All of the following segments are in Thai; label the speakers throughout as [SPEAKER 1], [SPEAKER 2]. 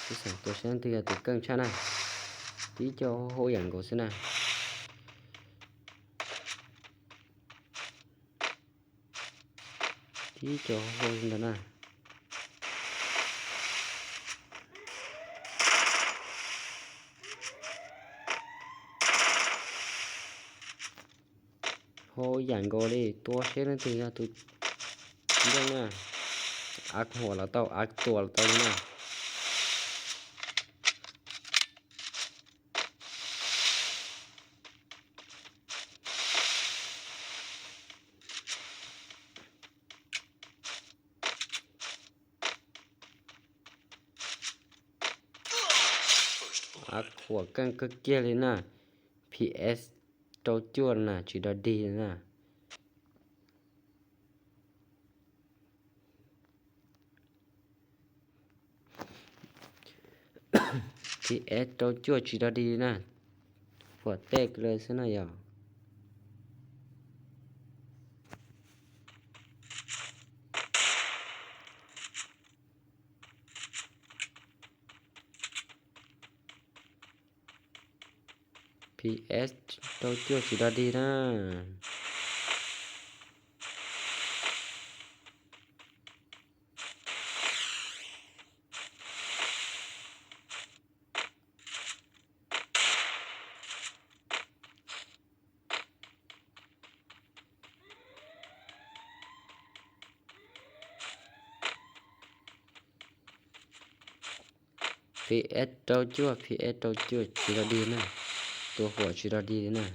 [SPEAKER 1] cái sản tôi sẽ thì là từ cân cha này tí cho hô dẫn của xin này tí cho hô dẫn này hô dẫn của đi tôi sẽ thì là từ đây nè ácหัวlà tao ácตัวlà tao nè ácหัวcăng cực kia lên nè PS trâu chuột nè chỉ đã đi nè PS trâu chuột chỉ đã đi nèหัวแตกเลยซะหน่อยอ่ะPS เจ้าชั่วสิดาดีนะ PS เจ้าชั่ว PS เจ้าชั่วสิดาดีนะตัวหัวสิดาดีนะ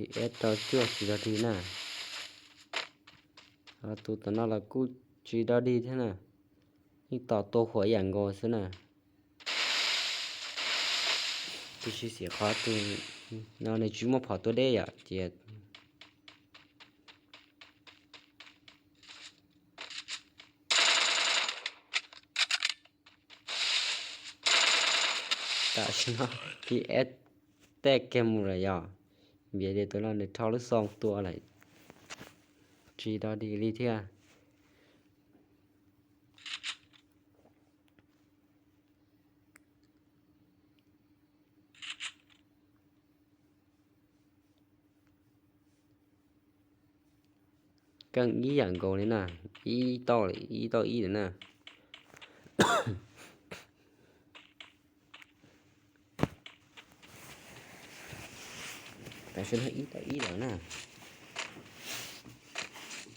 [SPEAKER 1] PS เจ้าชั่วสิดาดีนะตัวตอนนั้นเรากูสิดาดีใช่ไหมนี่ต่อตัวหัวอย่างงอซะนะที่ชื่อเสียขาตัวเราในจุดมาพอตัวได้อ่ะเจียแต่ใช่ไหม PS แตกแกมูอะไรอ่ะเบียดตัวเราในท้อหรือซองตัวอะไรจีดาดีลีเทียกังอีอย่างโกนี่นะอีต่อเลยอีต่ออีเลยนะแต่ฉันให้อีต่ออีแล้วนะ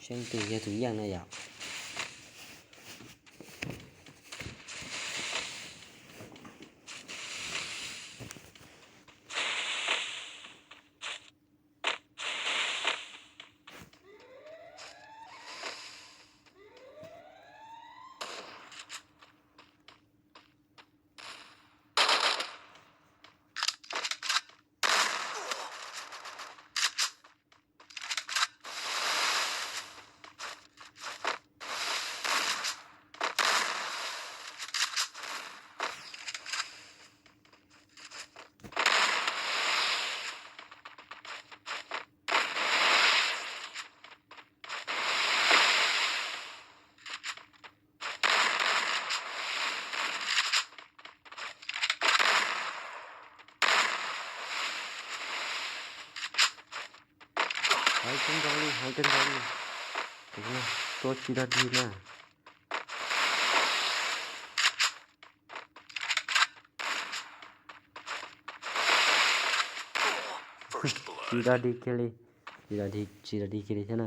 [SPEAKER 1] ฉันตีจะถึงอย่างนะอยากหายกันเลยตัวจีดาดีนะจีดาดีเคลีจีดาดีเคลีใช่ไหม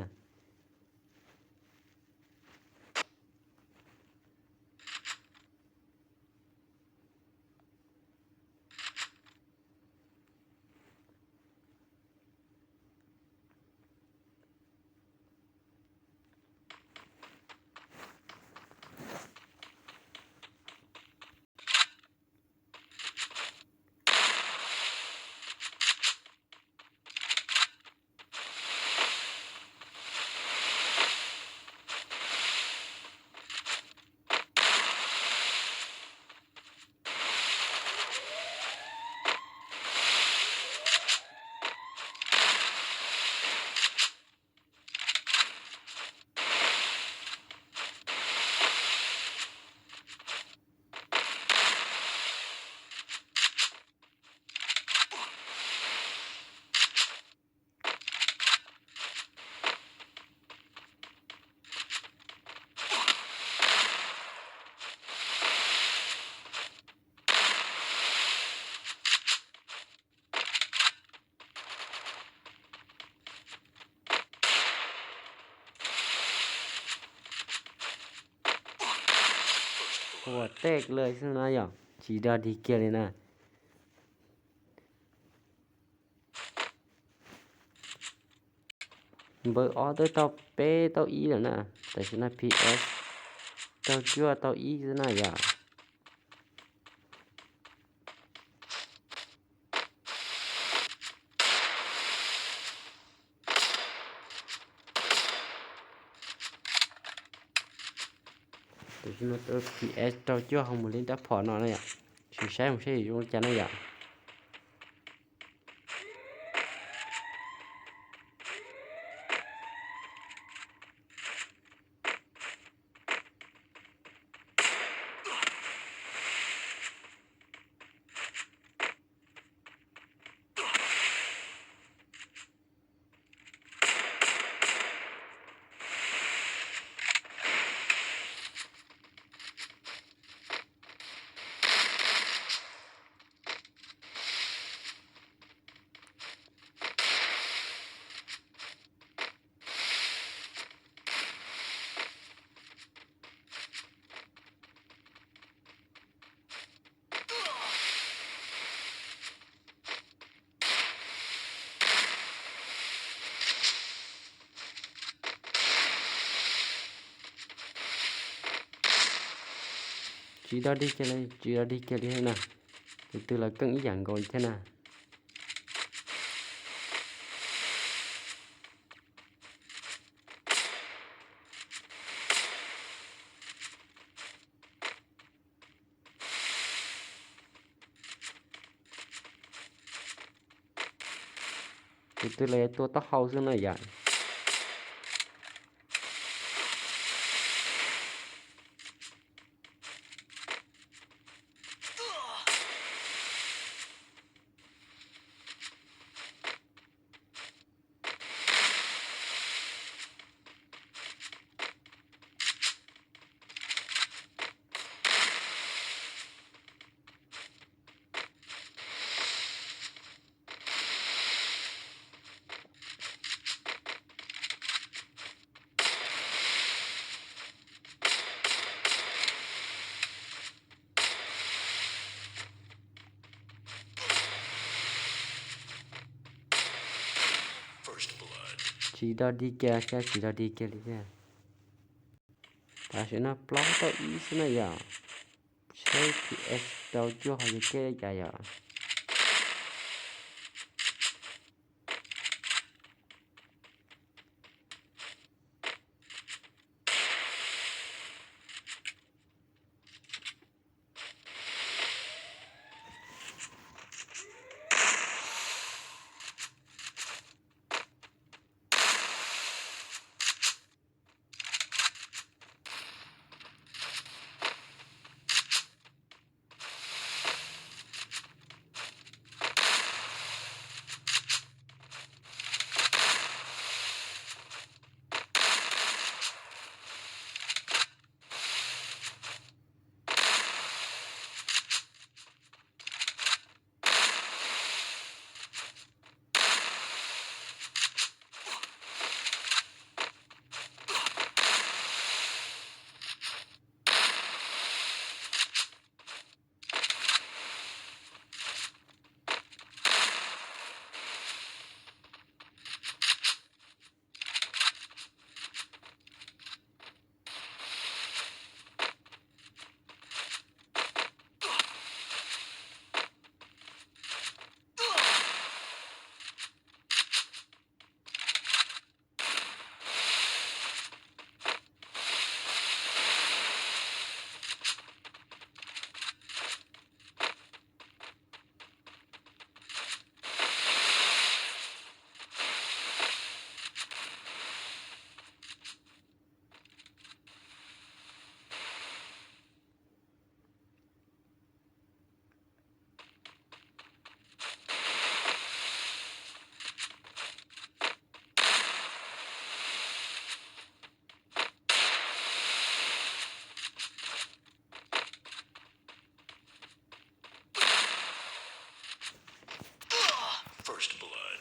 [SPEAKER 1] หัวแตกเลยใช่ไหมอ่ะจีดาดีเกเลยนะเบอร์ออเตอร์tao P tao Y rồi nè tại sao nó PS tao chưa tao Y thế này à tại sao nó tao PS tao chưa không muốn lên đáp phỏ nó này à chỉ sai một cái gì trong channel này à chỉ đó đi cái này chỉ đó đi cái này nè từ là cân ý dạng gọi thế nào từ làตัวtóc hậu xuống này dạng chỉ đó đi kia cái chỉ đó đi kia đi kia ta sẽ nó block tao ý thế này à chơi PS tao chưa hay cái cái à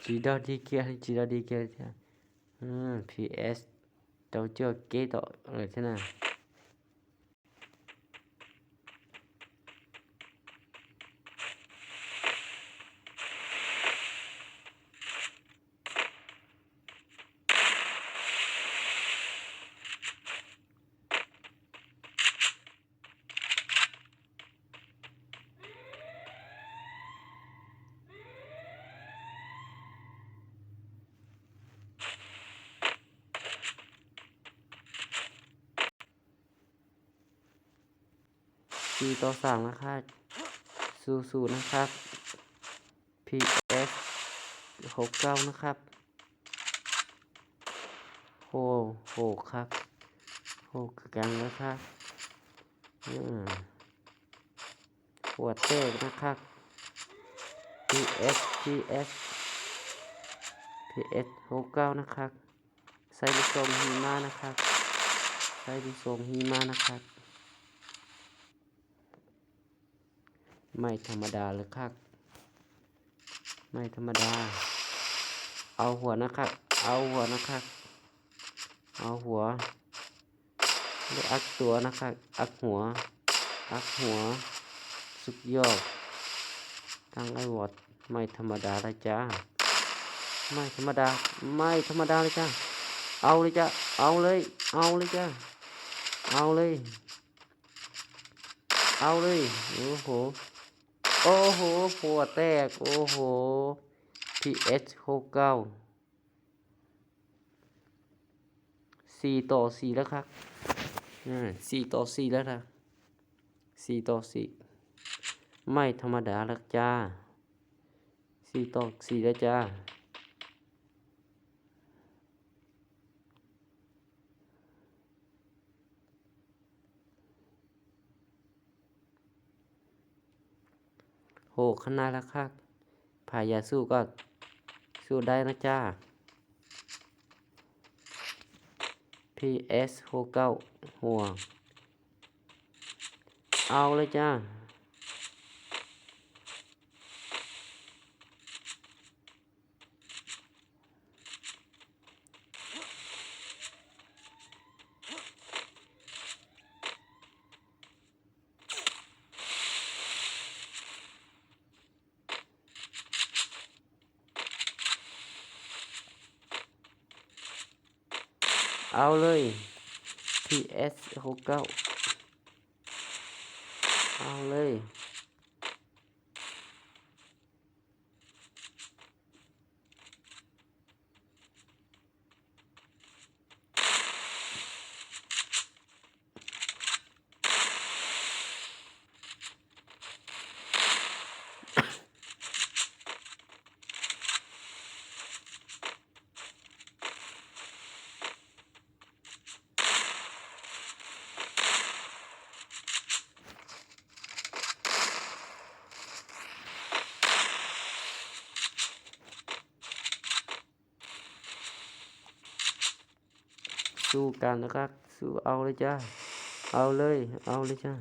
[SPEAKER 1] chỉ đó đi kia chỉ đó đi kia thế PS tao chưa kế tội rồi thế nào 4-3นะครับสู้ๆนะครับ PS 69นะครับโหครับโหคือกันนะครับหัวเตกนะครับ PS 69นะครับใส่ลูกทรงหิมะนะครับใส่ลูกทรงหิมะนะครับไม่ธรรมดาเลยครับไม่ธรรมดาเอาหัวนะครับเอาหัวหรืออักตัวนะครับอักหัวสุดยอดตั้งไอ้วอดไม่ธรรมดาเลยจ้าไม่ธรรมดาเลยจ้าเอาเลยจ้าเอาเลยจ้าเอาเลยโอ้โหหัวแตกโอ้โห PS 69 4-4แล้วครับ4-4แล้วนะ4-4ไม่ธรรมดาแล้วจ้า4-4แล้วจ้าโหขนาดแล้วครับพายาสู้ก็สู้ได้นะจ้า PS 69หัวเอาเลยจ้าเอาเลย PS 69เอาเลยสู้กันนะครับสู้เอาเลยจ้าเอาเลยจ้า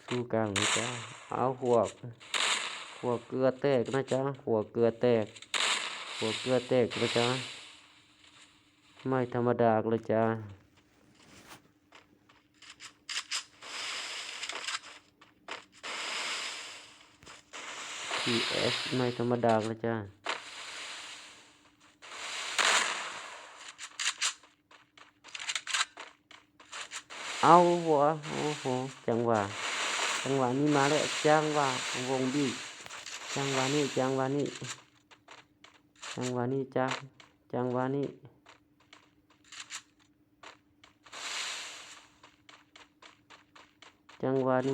[SPEAKER 1] สู้กันเลยจ้าเอาหัวเกลือแตกนะจ้าหัวเกลือแตกนะจ้าไม่ธรรมดาเลยจ้าPS ไม่ธรรมดาเลยจ้าเอาหัวโอ้โหจังหวะนี้มาแล้วจังหวะวงบีจังหวะนี้จ้าจังหวะนี้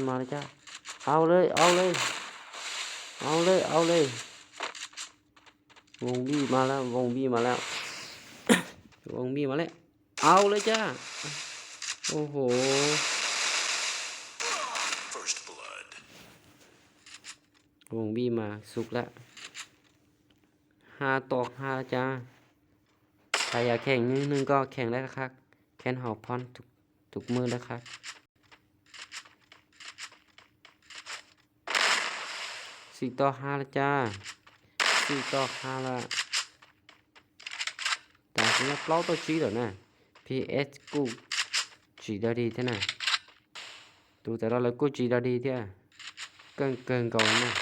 [SPEAKER 1] มาแล้วจ้าเอาเลยวงบีมาแล้วเอาเลยจ้าโอ้โหวงบีมาสุกแล้ว5-5จ้าใครอยากแข่งนึงก็แข่งได้นะครับแข่งหอบพรทุกมือนะครับ4-5แล้วจ้า4-5แล้วแต่ฉันจะเปล่าตัวชี้แล้วนะ PS กูchỉ ra đi thế này tôi tại đó là cô chỉ ra đi thế à cần cầu này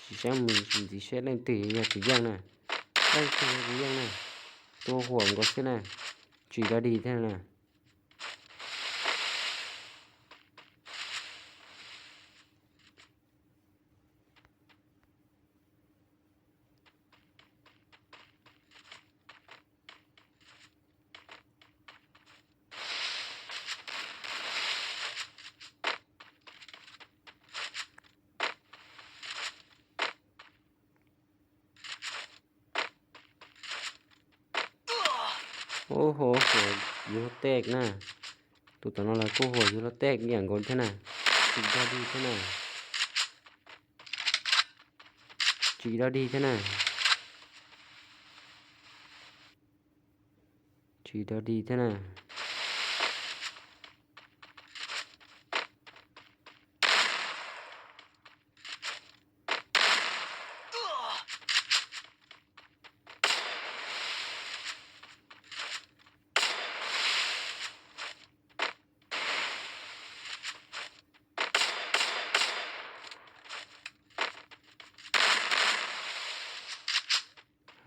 [SPEAKER 1] chỉ xem mình chỉ sẽ lên tỷ giang này đây tỷ giang này tôi hưởng có thế này chỉ ra đi thế này ô hổ hổ vô tét nè tụi tao nó là cô hổ vô tét dạng còn thế nào chỉ ra đi thế nào chỉ ra đi thế nào chỉ ra đi thế nào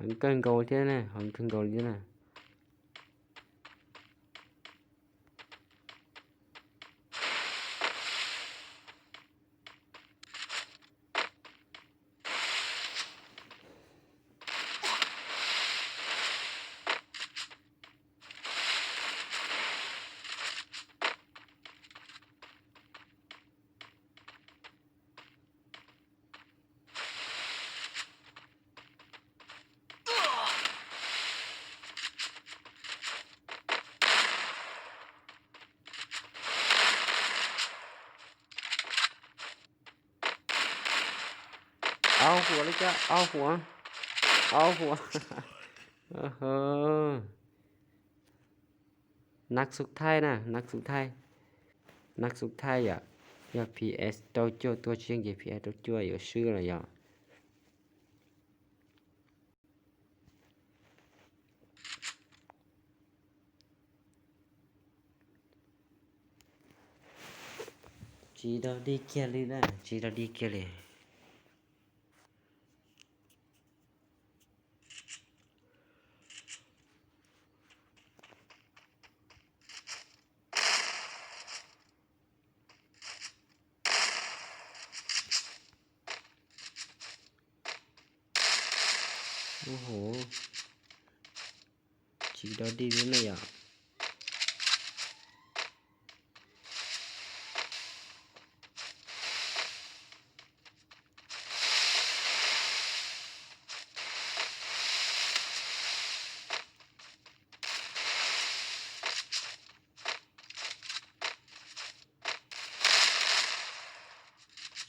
[SPEAKER 1] hắn cần cầu thế này hắn cần cầu thế nàyเอาหัวเลยจ้ะเอาหัวเอาหัว เออนักสุดท้ายนะนักสุดท้ายนักสุดท้ายอ่ะอยาก PS ตัวเชียงกี่ PS ตัวอยู่ชื่ออะไรอ่ะจีดอดีเกลีนะจีดอดีเกลีโอ้โหจีดอดีนี่นะอ่ะ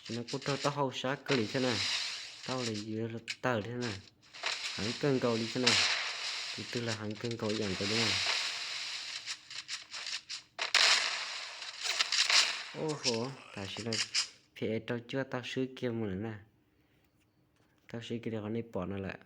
[SPEAKER 1] ฉันก็ต้องเอาชักเกลีใช่ไหมtao là dưới là tờ thế này hắn cân cầu đi thế này thì tức là hắn cân cầu dạng cái đúng không ô hổ tao sẽ là phía tao chưa taoซื้อเกมเหมือนน่ะtaoซื้อเกมnày bỏ nó lại